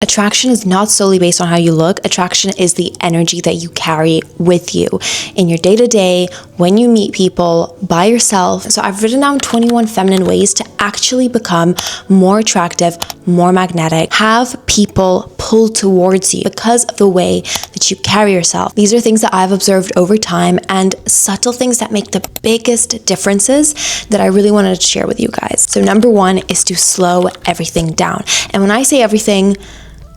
Attraction is not solely based on how you look. Attraction is the energy that you carry with you in your day-to-day, when you meet people, by yourself. So I've written down 21 feminine ways to actually become more attractive, more magnetic, have people pull towards you because of the way that you carry yourself. These are things that I've observed over time and subtle things that make the biggest differences that I really wanted to share with you guys. So number one is to slow everything down. And when I say everything,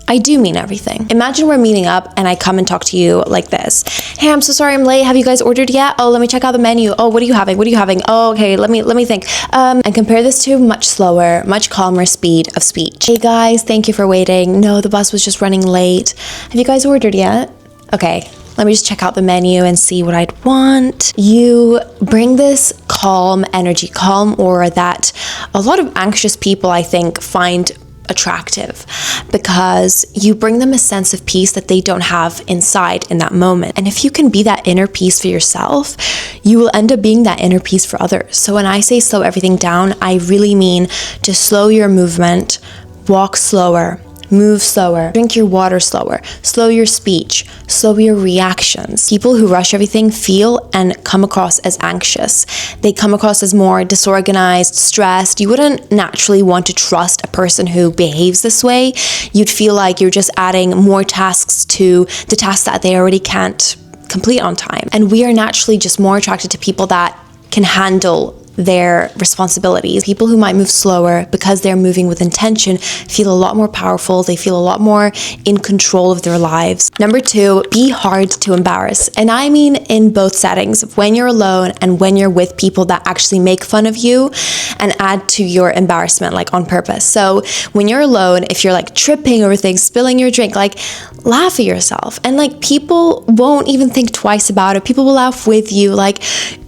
I do mean everything. Imagine we're meeting up and I come and talk to you like this. Hey, I'm so sorry I'm late. Have you guys ordered yet? Oh, let me check out the menu. Oh, what are you having? What are you having? Oh, okay, let me think. And compare this to much slower, much calmer speed of speech. Hey guys, thank you for waiting. No, the bus was just running late. Have you guys ordered yet? Okay, let me just check out the menu and see what I'd want. You bring this calm energy, calm aura that a lot of anxious people, I think, find attractive, because you bring them a sense of peace that they don't have inside in that moment. And if you can be that inner peace for yourself, you will end up being that inner peace for others. So when I say slow everything down, I really mean to slow your movement, walk slower, move slower, drink your water slower, slow your speech, slow your reactions. People who rush everything feel and come across as anxious. They come across as more disorganized, stressed. You wouldn't naturally want to trust a person who behaves this way. You'd feel like you're just adding more tasks to the tasks that they already can't complete on time. And we are naturally just more attracted to people that can handle their responsibilities. People who might move slower because they're moving with intention feel a lot more powerful. They feel a lot more in control of their lives. Number two, be hard to embarrass. And I mean in both settings, when you're alone and when you're with people that actually make fun of you and add to your embarrassment, like on purpose. So when you're alone, if you're like tripping over things, spilling your drink, like laugh at yourself. And like people won't even think twice about it. People will laugh with you. Like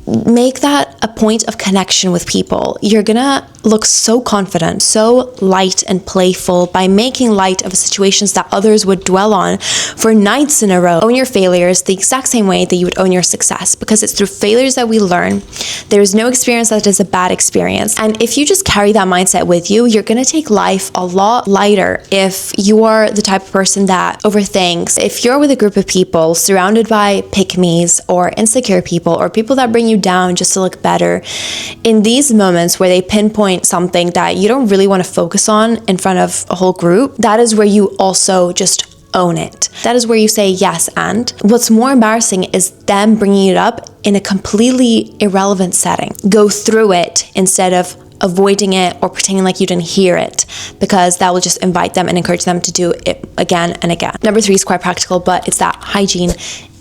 make that a point of connection with people. You're gonna look so confident, so light and playful by making light of situations that others would dwell on for nights in a row. Own your failures the exact same way that you would own your success, because it's through failures that we learn. There is no experience that is a bad experience. And if you just carry that mindset with you, you're gonna take life a lot lighter. If you are the type of person that overthinks, if you're with a group of people surrounded by pick-me's or insecure people or people that bring you down just to look better, in these moments where they pinpoint something that you don't really want to focus on in front of a whole group, that is where you also just own it. That is where you say yes. And what's more embarrassing is them bringing it up in a completely irrelevant setting. Go through it instead of avoiding it or pretending like you didn't hear it, because that will just invite them and encourage them to do it again and again. Number three is quite practical, but it's that hygiene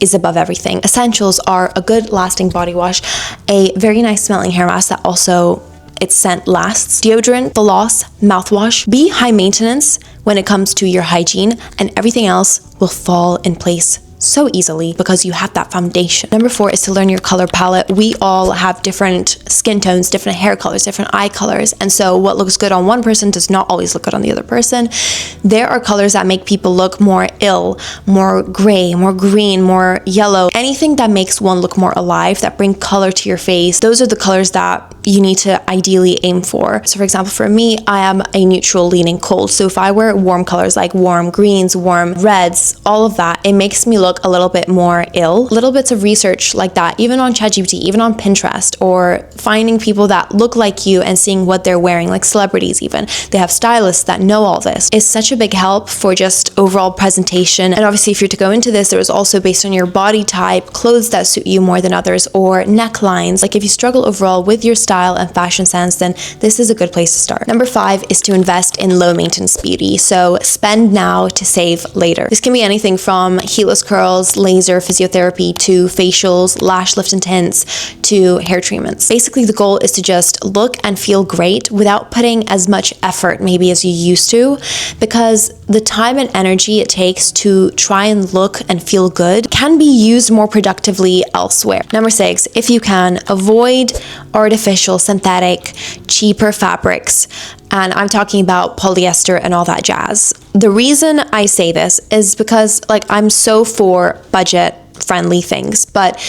is above everything. Essentials are a good lasting body wash, a very nice smelling hair mask that also its scent lasts, deodorant, floss, mouthwash. Be high maintenance when it comes to your hygiene, and everything else will fall in place so easily because you have that foundation. Number four is to learn your color palette. We all have different skin tones, different hair colors, different eye colors. And so what looks good on one person does not always look good on the other person. There are colors that make people look more ill, more gray, more green, more yellow. Anything that makes one look more alive, that bring color to your face, those are the colors that you need to ideally aim for. So for example, for me, I am a neutral leaning cold. So if I wear warm colors like warm greens, warm reds, all of that, it makes me look a little bit more ill. Little bits of research like that, even on ChatGPT, even on Pinterest, or finding people that look like you and seeing what they're wearing, like celebrities even. They have stylists that know all this. It's such a big help for just overall presentation. And obviously if you're to go into this, there is also based on your body type, clothes that suit you more than others, or necklines. Like if you struggle overall with your style and fashion sense, then this is a good place to start. Number five is to invest in low maintenance beauty. So spend now to save later. This can be anything from heatless curls, laser, physiotherapy, to facials, lash lift and tints, to hair treatments. Basically, the goal is to just look and feel great without putting as much effort maybe as you used to, because the time and energy it takes to try and look and feel good can be used more productively elsewhere. Number six, if you can, avoid artificial, synthetic, cheaper fabrics. And I'm talking about polyester and all that jazz. The reason I say this is because like I'm so for budget friendly things, but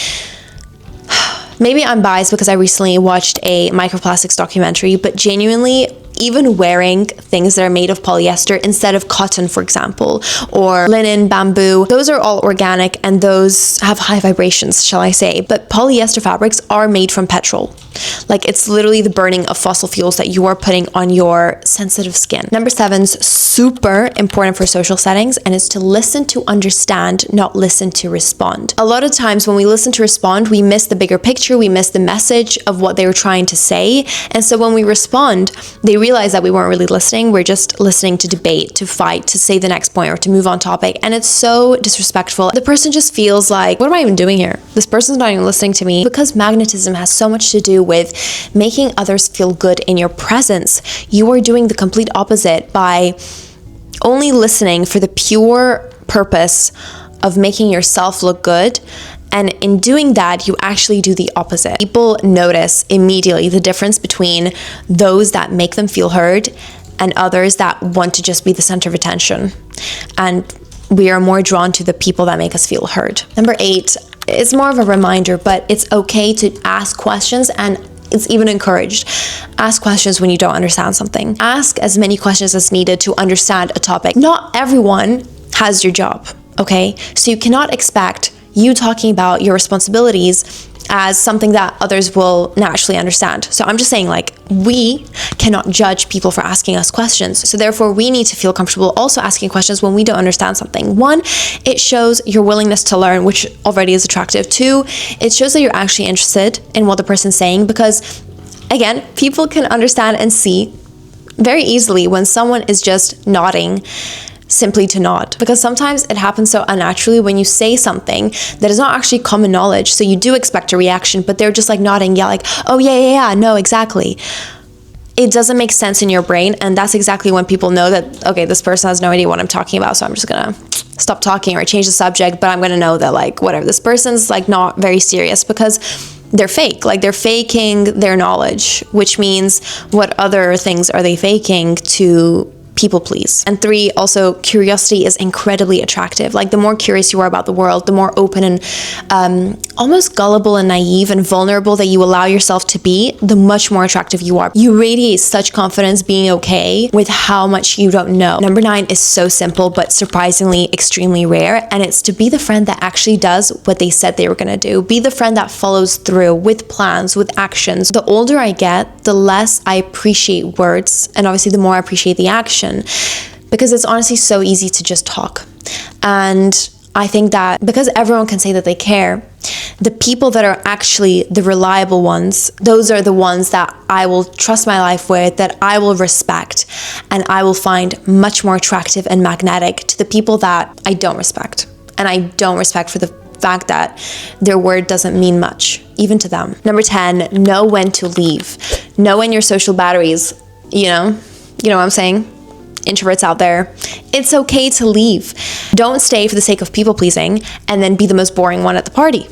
maybe I'm biased because I recently watched a microplastics documentary, but genuinely, even wearing things that are made of polyester instead of cotton, for example, or linen, bamboo, those are all organic and those have high vibrations, shall I say. But polyester fabrics are made from petrol. Like, it's literally the burning of fossil fuels that you are putting on your sensitive skin. Number 7's super important for social settings, and it's to listen to understand, not listen to respond. A lot of times when we listen to respond, we miss the bigger picture, we miss the message of what they were trying to say. And so when we respond, they realize that we weren't really listening. We're just listening to debate, to fight, to say the next point, or to move on topic. And it's so disrespectful. The person just feels like, what am I even doing here? This person's not even listening to me. Because magnetism has so much to do with making others feel good in your presence, you are doing the complete opposite by only listening for the pure purpose of making yourself look good. And in doing that, you actually do the opposite. People notice immediately the difference between those that make them feel heard and others that want to just be the center of attention. And we are more drawn to the people that make us feel heard. Number 8 is more of a reminder, but it's okay to ask questions, and it's even encouraged. Ask questions when you don't understand something. Ask as many questions as needed to understand a topic. Not everyone has your job, okay? So you cannot expect you talking about your responsibilities as something that others will naturally understand. So I'm just saying, like, we cannot judge people for asking us questions. So therefore, we need to feel comfortable also asking questions when we don't understand something. 1, it shows your willingness to learn, which already is attractive. 2, it shows that you're actually interested in what the person's saying, because again, people can understand and see very easily when someone is just nodding simply to nod, because sometimes it happens so unnaturally when you say something that is not actually common knowledge. So you do expect a reaction, but they're just like nodding, yeah, like, oh yeah, no, exactly. It doesn't make sense in your brain, and that's exactly when people know that, okay, this person has no idea what I'm talking about, so I'm just gonna stop talking or change the subject, but I'm gonna know that, like, whatever, this person's like not very serious, because they're fake. Like, they're faking their knowledge, which means what other things are they faking to people please? And 3, also, curiosity is incredibly attractive. Like, the more curious you are about the world, the more open and almost gullible and naive and vulnerable that you allow yourself to be, the much more attractive you are. You radiate such confidence being okay with how much you don't know. Number 9 is so simple, but surprisingly extremely rare, and it's to be the friend that actually does what they said they were gonna do. Be the friend that follows through with plans, with actions. The older I get, the less I appreciate words, and obviously the more I appreciate the action, because it's honestly so easy to just talk. And I think that because everyone can say that they care, the people that are actually the reliable ones, those are the ones that I will trust my life with, that I will respect, and I will find much more attractive and magnetic to the people that I don't respect. And I don't respect for the fact that their word doesn't mean much, even to them. Number 10, know when to leave. Know when your social batteries, you know what I'm saying? Introverts out there, it's okay to leave. Don't stay for the sake of people pleasing and then be the most boring one at the party.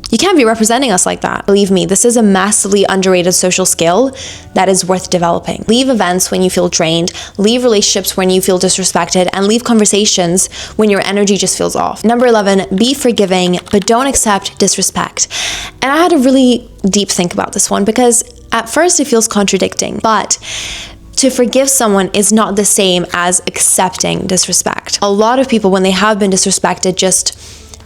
You can't be representing us like that. Believe me, this is a massively underrated social skill that is worth developing. Leave events when you feel drained, leave relationships when you feel disrespected, and leave conversations when your energy just feels off. Number 11, be forgiving, but don't accept disrespect. And I had a really deep think about this one, because at first it feels contradicting, but to forgive someone is not the same as accepting disrespect. A lot of people, when they have been disrespected, just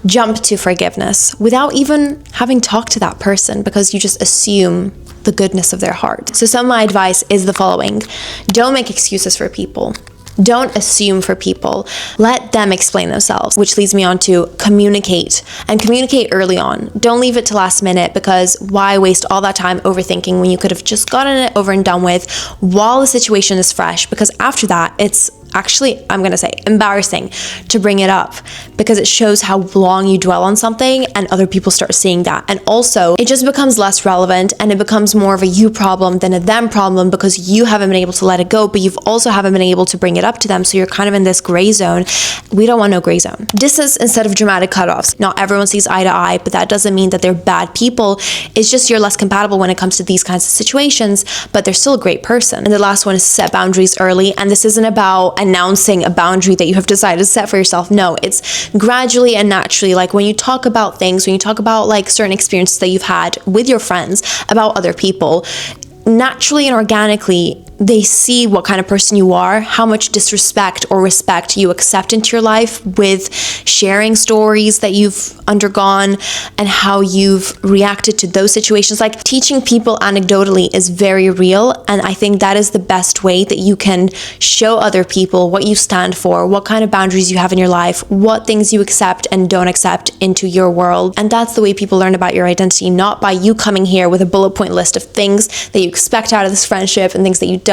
jump to forgiveness without even having talked to that person, because you just assume the goodness of their heart. So some of my advice is the following. Don't make excuses for people. Don't assume for people. Let them explain themselves, which leads me on to communicate, and communicate early on. Don't leave it to last minute, because why waste all that time overthinking when you could have just gotten it over and done with while the situation is fresh? Because after that, it's actually, I'm gonna say, embarrassing to bring it up, because it shows how long you dwell on something and other people start seeing that. And also, it just becomes less relevant and it becomes more of a you problem than a them problem, because you haven't been able to let it go, but you've also haven't been able to bring it up to them. So you're kind of in this gray zone. We don't want no gray zone. Distance instead of dramatic cutoffs. Not everyone sees eye to eye, but that doesn't mean that they're bad people. It's just you're less compatible when it comes to these kinds of situations, but they're still a great person. And the last one is set boundaries early. And this isn't about announcing a boundary that you have decided to set for yourself. No, it's gradually and naturally. Like when you talk about things, when you talk about like certain experiences that you've had with your friends, about other people, naturally and organically, they see what kind of person you are, how much disrespect or respect you accept into your life with sharing stories that you've undergone and how you've reacted to those situations. Like, teaching people anecdotally is very real, and I think that is the best way that you can show other people what you stand for, what kind of boundaries you have in your life, what things you accept and don't accept into your world. And that's the way people learn about your identity, not by you coming here with a bullet point list of things that you expect out of this friendship and things that you don't,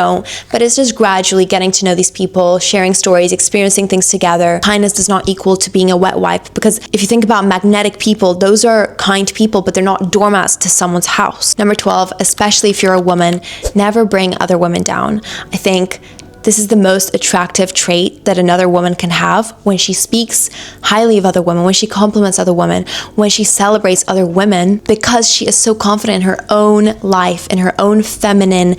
but it's just gradually getting to know these people, sharing stories, experiencing things together. Kindness does not equal to being a wet wipe, because if you think about magnetic people, those are kind people, but they're not doormats to someone's house. Number 12, especially if you're a woman, never bring other women down. I think this is the most attractive trait that another woman can have, when she speaks highly of other women, when she compliments other women, when she celebrates other women, because she is so confident in her own life, in her own feminine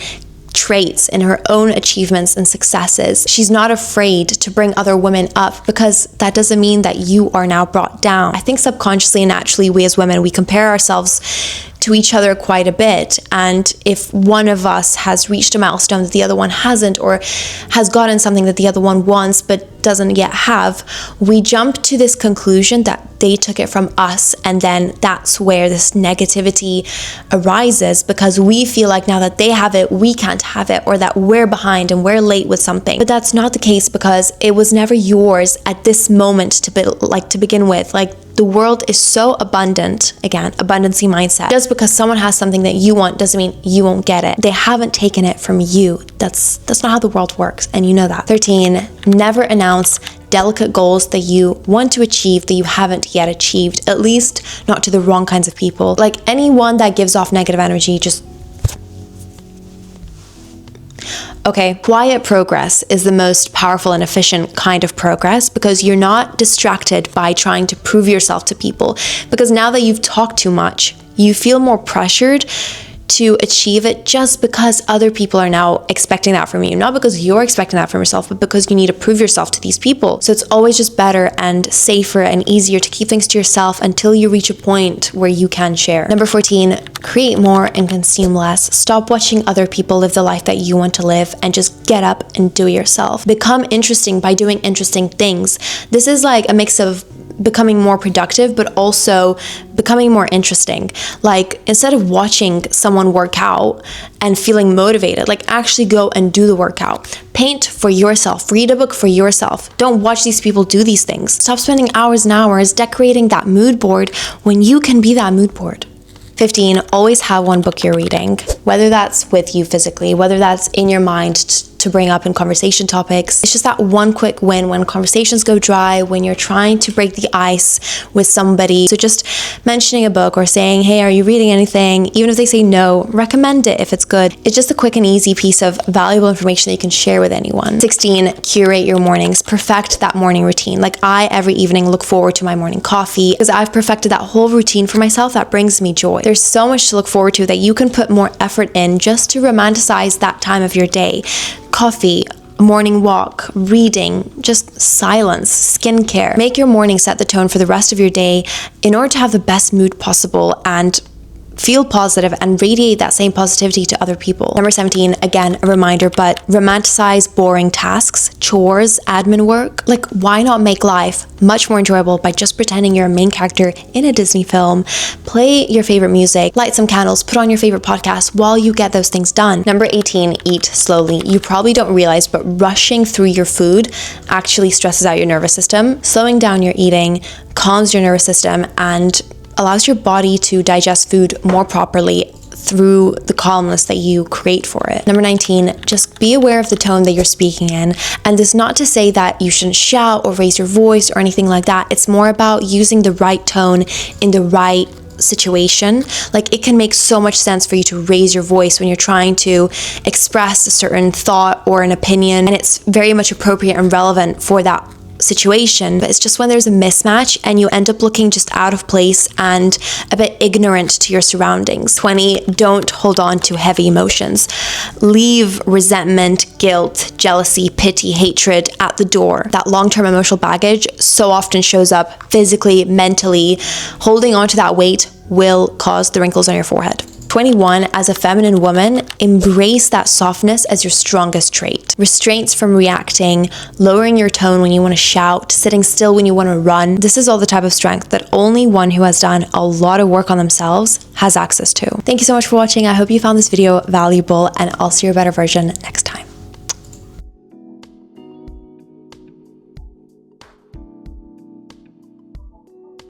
traits, in her own achievements and successes. She's not afraid to bring other women up, because that doesn't mean that you are now brought down. I think subconsciously and naturally, we as women, we compare ourselves to each other quite a bit, and if one of us has reached a milestone that the other one hasn't, or has gotten something that the other one wants but doesn't yet have, we jump to this conclusion that they took it from us, and then that's where this negativity arises, because we feel like now that they have it, we can't have it, or that we're behind and we're late with something. But that's not the case, because it was never yours at this moment to begin with. Like, the world is so abundant. Again, abundancy mindset. Just because someone has something that you want doesn't mean you won't get it. They haven't taken it from you. That's not how the world works, and you know that. 13, never announce delicate goals that you want to achieve that you haven't yet achieved, at least not to the wrong kinds of people. Like, anyone that gives off negative energy, just okay, quiet progress is the most powerful and efficient kind of progress, because you're not distracted by trying to prove yourself to people. Because now that you've talked too much, you feel more pressured to achieve it, just because other people are now expecting that from you. Not because you're expecting that from yourself, but because you need to prove yourself to these people. So it's always just better and safer and easier to keep things to yourself until you reach a point where you can share. Number 14, create more and consume less. Stop watching other people live the life that you want to live, and just get up and do it yourself. Become interesting by doing interesting things. This is like a mix of becoming more productive, but also becoming more interesting. Like, instead of watching someone work out and feeling motivated, like, actually go and do the workout. Paint for yourself. Read a book for yourself. Don't watch these people do these things. Stop spending hours and hours decorating that mood board when you can be that mood board. 15, always have one book you're reading, whether that's with you physically, whether that's in your mind to bring up in conversation topics. It's just that one quick win when conversations go dry, when you're trying to break the ice with somebody. So just mentioning a book or saying, hey, are you reading anything? Even if they say no, recommend it if it's good. It's just a quick and easy piece of valuable information that you can share with anyone. 16, curate your mornings. Perfect that morning routine. Like, I, every evening, look forward to my morning coffee, because I've perfected that whole routine for myself that brings me joy. There's so much to look forward to that you can put more effort in just to romanticize that time of your day. Coffee, morning walk, reading, just silence, skincare. Make your morning set the tone for the rest of your day in order to have the best mood possible and feel positive and radiate that same positivity to other people. Number 17, again, a reminder, but romanticize boring tasks, chores, admin work. Like, why not make life much more enjoyable by just pretending you're a main character in a Disney film? Play your favorite music, light some candles, put on your favorite podcast while you get those things done. Number 18, eat slowly. You probably don't realize, but rushing through your food actually stresses out your nervous system. Slowing down your eating calms your nervous system and allows your body to digest food more properly through the calmness that you create for it. Number 19, just be aware of the tone that you're speaking in. And this is not to say that you shouldn't shout or raise your voice or anything like that. It's more about using the right tone in the right situation. Like, it can make so much sense for you to raise your voice when you're trying to express a certain thought or an opinion, and it's very much appropriate and relevant for that situation. But it's just when there's a mismatch and you end up looking just out of place and a bit ignorant to your surroundings. 20, don't hold on to heavy emotions. Leave resentment, guilt, jealousy, pity, hatred at the door. That long-term emotional baggage so often shows up physically, mentally. Holding on to that weight will cause the wrinkles on your forehead. 21, as a feminine woman, embrace that softness as your strongest trait. Restraints from reacting, lowering your tone when you want to shout, sitting still when you want to run. This is all the type of strength that only one who has done a lot of work on themselves has access to. Thank you so much for watching. I hope you found this video valuable, and I'll see your better version next time.